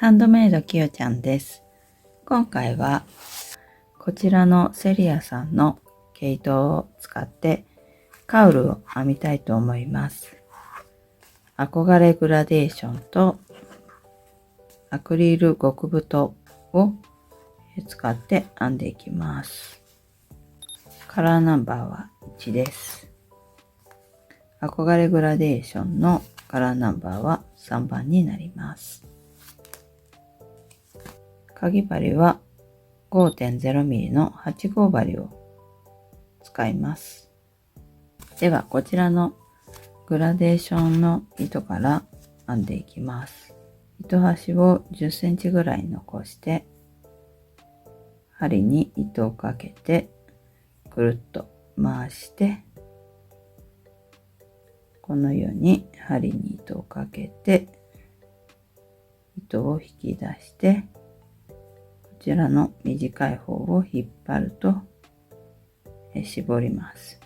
ハンドメイドきよちゃんです。今回はこちらのセリアさんの毛糸を使ってカウルを編みたいと思います。憧れグラデーションとアクリル極太を使って編んでいきます。カラーナンバーは1です。憧れグラデーションのカラーナンバーは3番になります。かぎ針は 5.0mm の8号針を使います。ではこちらのグラデーションの糸から編んでいきます。糸端を10センチぐらい残して針に糸をかけてくるっと回してこのように針に糸をかけて糸を引き出してこちらの短い方を引っ張ると絞ります。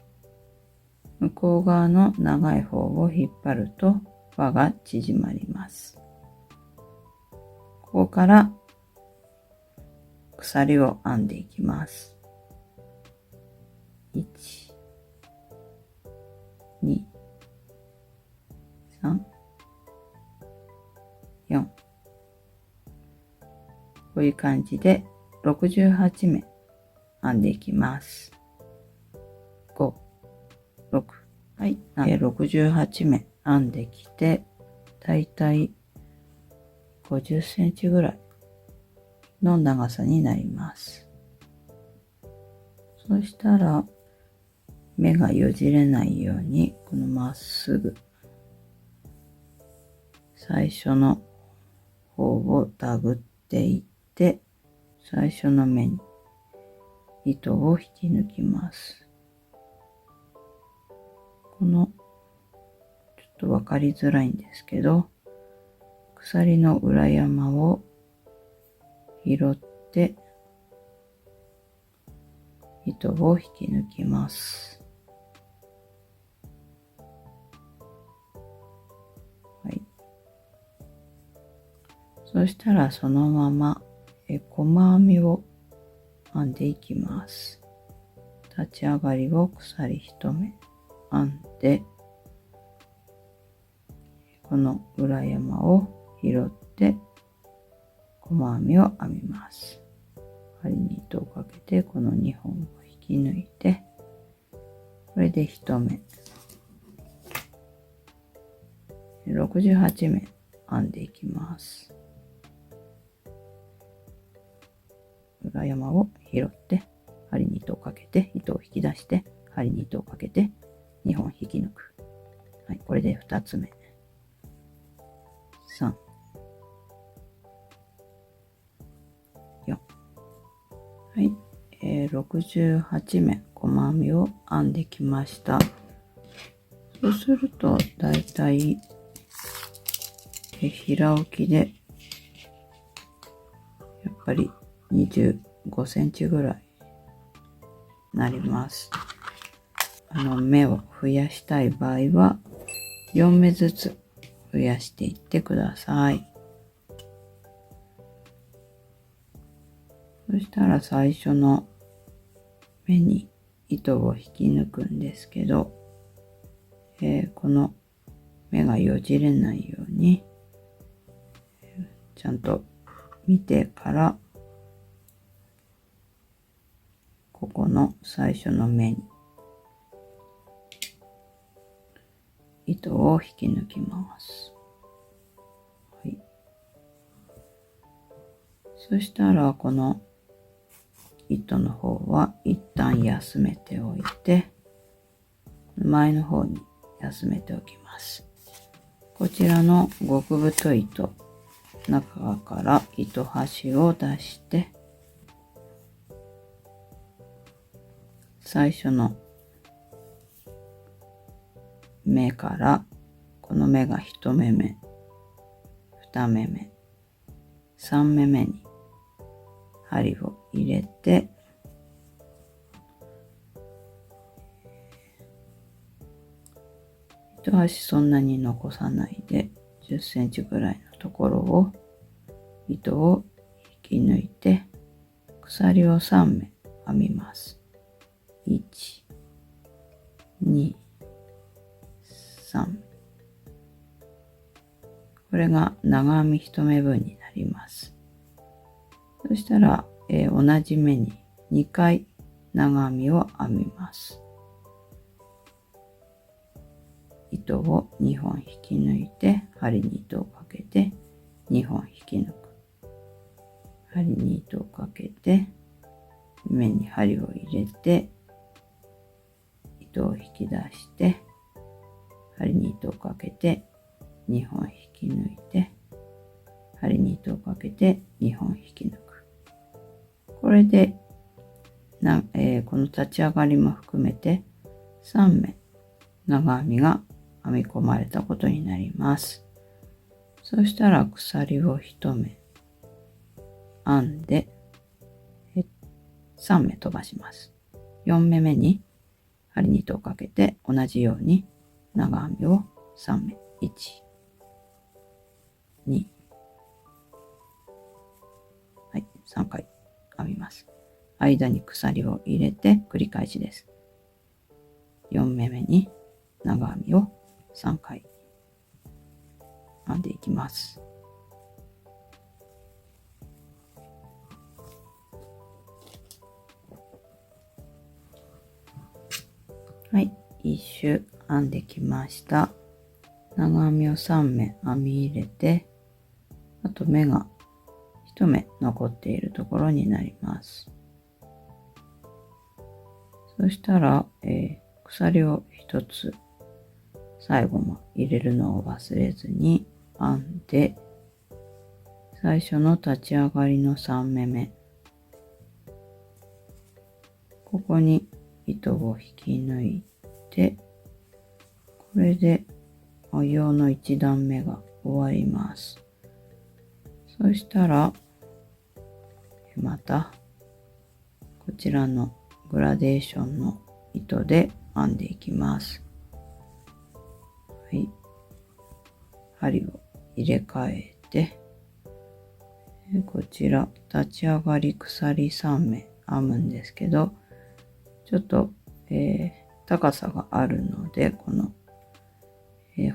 向こう側の長い方を引っ張ると輪が縮まります。ここから鎖を編んでいきます。1、2、3、4。こういう感じで68目編んでいきます。5、6。はい。68目編んできて、だいたい50センチぐらいの長さになります。そしたら、目がよじれないように、このまっすぐ、最初の方をたぐっていって、最初の目に糸を引き抜きます。この、ちょっとわかりづらいんですけど、鎖の裏山を拾って糸を引き抜きます。はい。そしたらそのまま細編みを編んでいきます。立ち上がりを鎖1目編んでこの裏山を拾って細編みを編みます。針に糸をかけてこの2本を引き抜いてこれで1目68目編んでいきます。裏山を拾って針に糸をかけて糸を引き出して針に糸をかけて2本引き抜く。はい、これで2つ目。3、4。はい、68目細編みを編んできました。そうするとだいたい平置きでやっぱり25センチぐらいなります。目を増やしたい場合は4目ずつ増やしていってください。そしたら最初の目に糸を引き抜くんですけど、この目がよじれないようにちゃんと見てからここの最初の目に糸を引き抜きます。はい、そしたらこの糸の方は一旦休めておいて前の方に休めておきます。こちらの極太い糸中から糸端を出して最初の目からこの目が1目目2目目3目目に針を入れて糸端そんなに残さないで10センチぐらいのところを糸を引き抜いて鎖を3目編みます。1、2、3。これが長編み1目分になります。そしたら、同じ目に2回長編みを編みます。糸を2本引き抜いて針に糸をかけて2本引き抜く。針に糸をかけて目に針を入れて糸を引き出して針に糸をかけて2本引き抜いて針に糸をかけて2本引き抜く。これでこの立ち上がりも含めて3目長編みが編み込まれたことになります。そしたら鎖を1目編んで3目飛ばします。4目目に針に糸をかけて同じように長編みを3目1、2、はい、3回編みます。間に鎖を入れて繰り返しです。4目目に長編みを3回編んでいきます。はい、1周編んできました。長編みを3目編み入れて、あと目が1目残っているところになります。そしたら、鎖を1つ最後も入れるのを忘れずに編んで、最初の立ち上がりの3目目、ここに糸を引き抜いて、これで模様の1段目が終わります。そしたらまたこちらのグラデーションの糸で編んでいきます。はい、針を入れ替えて、こちら立ち上がり鎖3目編むんですけど、ちょっと、高さがあるのでこの、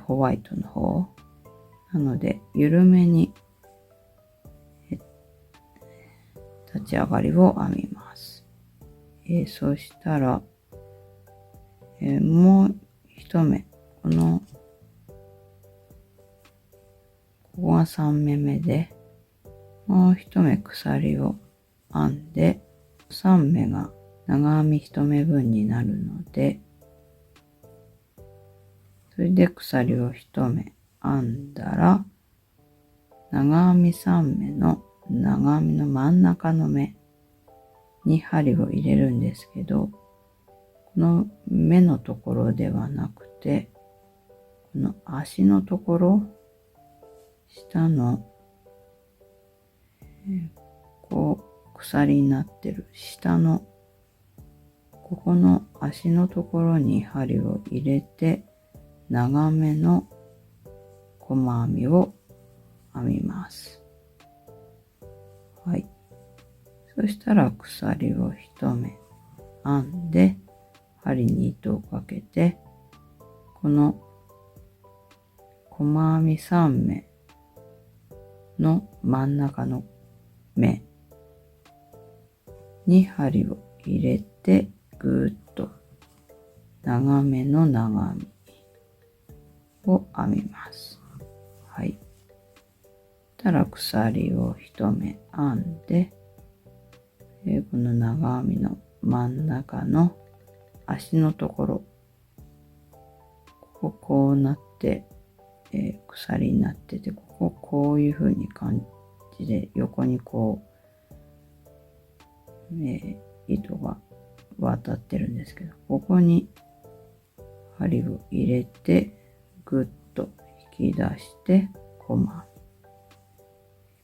ホワイトの方なので緩めに、立ち上がりを編みます。そしたら、もう一目ここが3目目で、もう一目鎖を編んで3目が長編み1目分になるので、それで鎖を1目編んだら、長編み3目の長編みの真ん中の目に針を入れるんですけど、この目のところではなくて、この足のところ、下の、こう鎖になってる下のここの足のところに針を入れて長めの細編みを編みます。はい。そしたら鎖を1目編んで針に糸をかけて、この細編み3目の真ん中の目に針を入れてぐーっと長めの長編みを編みます。はい。たら鎖を1目編んで、この長編みの真ん中の足のところ、こうなって、鎖になってて、こういう風に感じで横にこう、糸が渡ってるんですけど、ここに針を入れてぐっと引き出して細編み、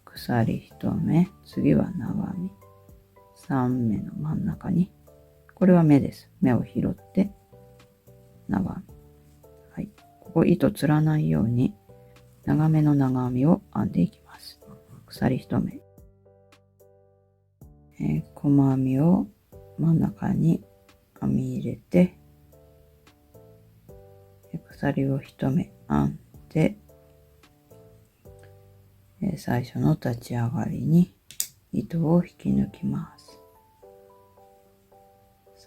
鎖1目、次は長編み3目の真ん中に、これは目です。目を拾って長編み、はい、ここ糸つらないように長めの長編みを編んでいきます。鎖1目、細編みを真ん中に編み入れて、鎖を1目編んで、最初の立ち上がりに糸を引き抜きます。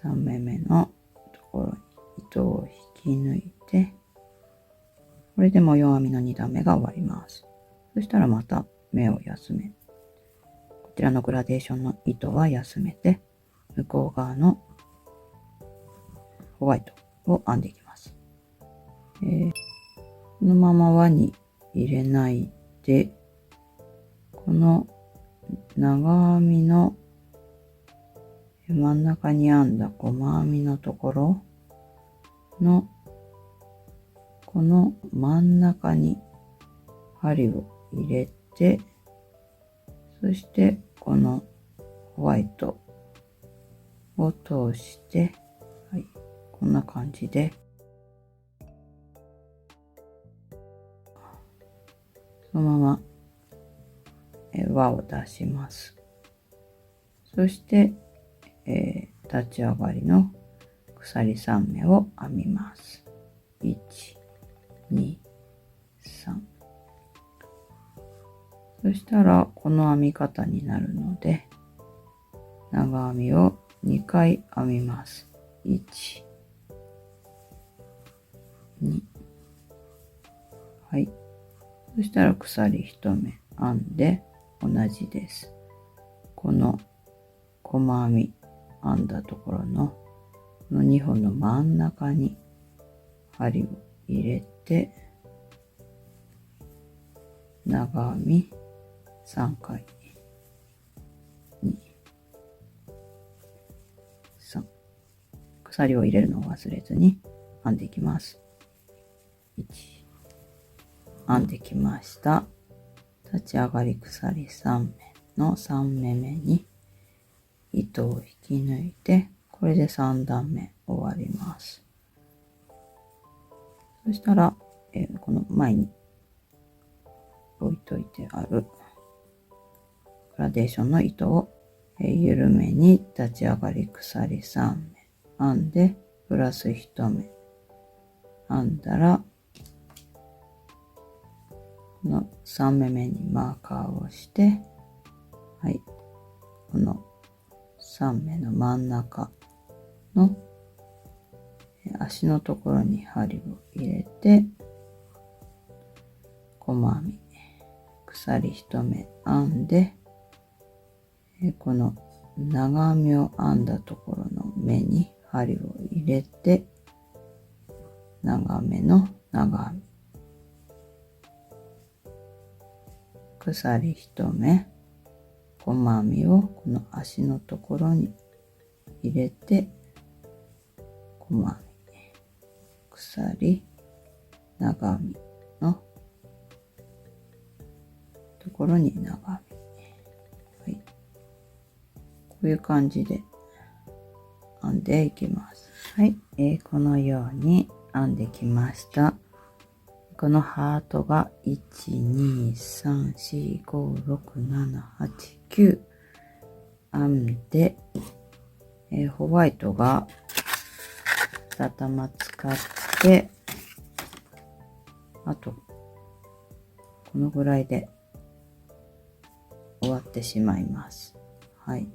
3目めのところに糸を引き抜いて、これで模様編みの2段目が終わります。そしたらまた目を休め、こちらのグラデーションの糸は休めて、向こう側のホワイトを編んでいきます。このまま輪に入れないで、この長編みの真ん中に編んだ細編みのところのこの真ん中に針を入れて、そしてこのホワイトを通して、はい、こんな感じでそのまま輪を出します。そして、立ち上がりの鎖3目を編みます。1、2、3。そしたらこの編み方になるので、長編みを2回編みます。1、2。はい。そしたら鎖1目編んで同じです。この細編み編んだところのこの2本の真ん中に針を入れて、長編み3回、2、3。鎖を入れるのを忘れずに編んでいきます。1、編んできました。立ち上がり鎖3目の3目目に糸を引き抜いて、これで3段目終わります。そしたら、この前に置いといてあるグラデーションの糸を、緩めに立ち上がり鎖3目編んでプラス1目編んだら、この3目目にマーカーをして、はい、この3目の真ん中の足のところに針を入れて、細編み鎖1目編んで、この長編みを編んだところの目に針を入れて、長めの長編み鎖1目細編みをこの足のところに入れて、細編み鎖長編みのところに長編み、はい、こういう感じで編んでいきます。はい、このように編んできました。このハートが1、2、3、4、5、6、7、8、9編んで、ホワイトが2玉使って、あとこのぐらいで終わってしまいます。はい。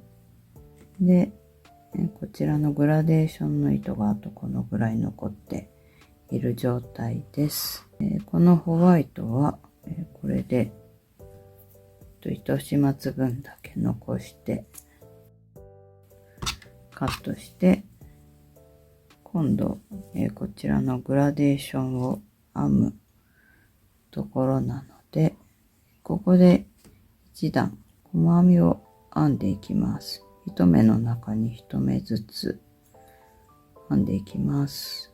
で、こちらのグラデーションの糸があとこのぐらい残っている状態です。このホワイトは、これで糸始末分だけ残してカットして、今度、こちらのグラデーションを編むところなので、ここで1段細編みを編んでいきます。1目の中に1目ずつ編んでいきます。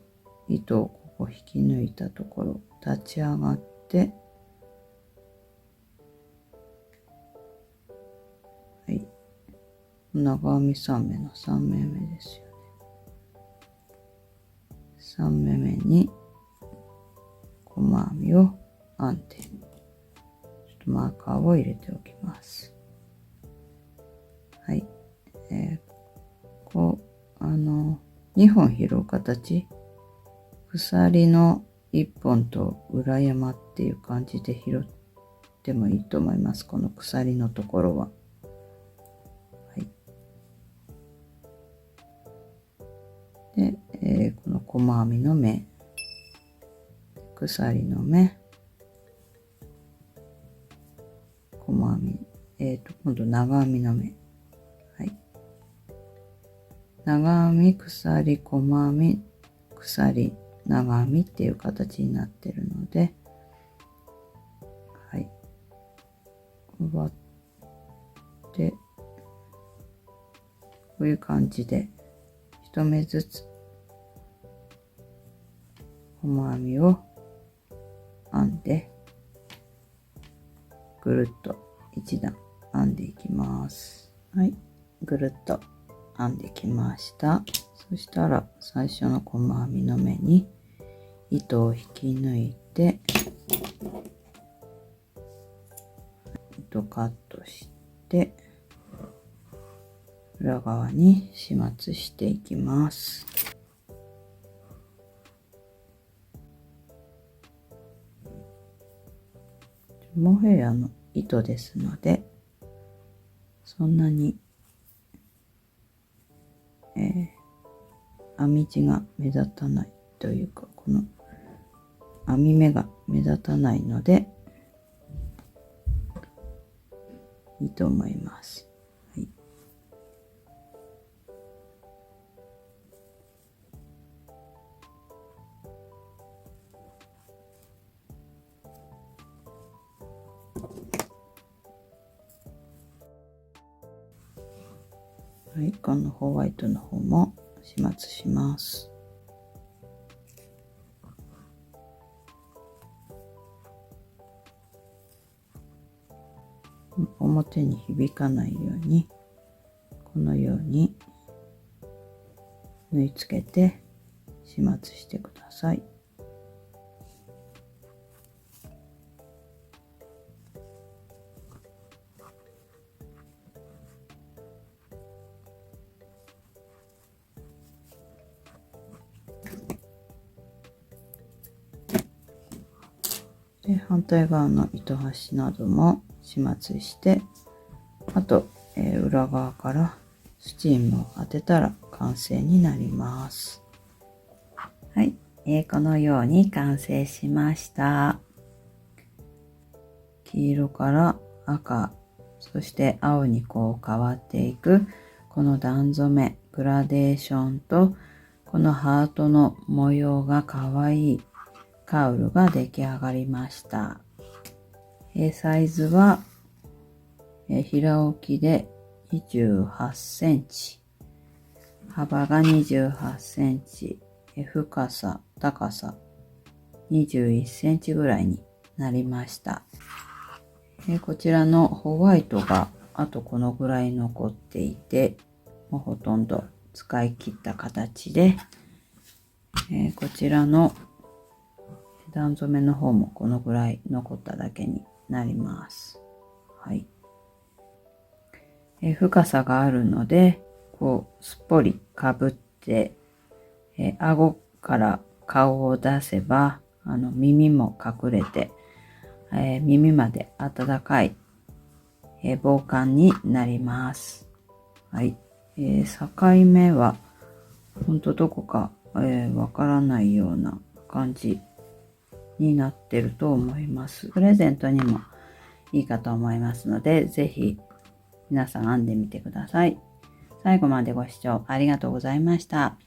糸をここ引き抜いたところ立ち上がって、はい、長編み3目の3目目ですよね。3目目に細編みを編んで、ちょっとマーカを入れておきます。はい。2本拾う形、鎖の1本と裏山っていう感じで拾ってもいいと思います。この鎖のところは。はい。で、この細編みの目、鎖の目、細編み、今度長編みの目。はい。長編み、鎖、細編み、鎖、長編みっていう形になってるので、はい。割って、こういう感じで、一目ずつ、細編みを編んで、ぐるっと一段編んでいきます。はい。ぐるっと編んできました。そしたら最初の細編みの目に糸を引き抜いて、糸カットして裏側に始末していきます。モヘアの糸ですので、そんなに、編み地が目立たないというか、この編み目が目立たないのでいいと思います。はい。はい、このホワイトの方も始末します。表に響かないように、このように縫い付けて始末してください。で、反対側の糸端なども始末して、あと、裏側からスチームを当てたら完成になります。はい、このように完成しました。黄色から赤、そして青にこう変わっていくこの段染め、グラデーションとこのハートの模様がかわいいカウルが出来上がりました。サイズは平置きで28センチ、幅が28センチ、深さ、高さ21センチぐらいになりました。こちらのホワイトがあとこのぐらい残っていて、もうほとんど使い切った形で、こちらの段染めの方もこのぐらい残っただけになります。はい。深さがあるので、こうすっぽりかぶって、顎から顔を出せば、耳も隠れて、耳まで暖かい、防寒になります。はい。境目は、ほんとどこか、わからないような感じになってると思います。プレゼントにもいいかと思いますので、ぜひ皆さん編んでみてください。最後までご視聴ありがとうございました。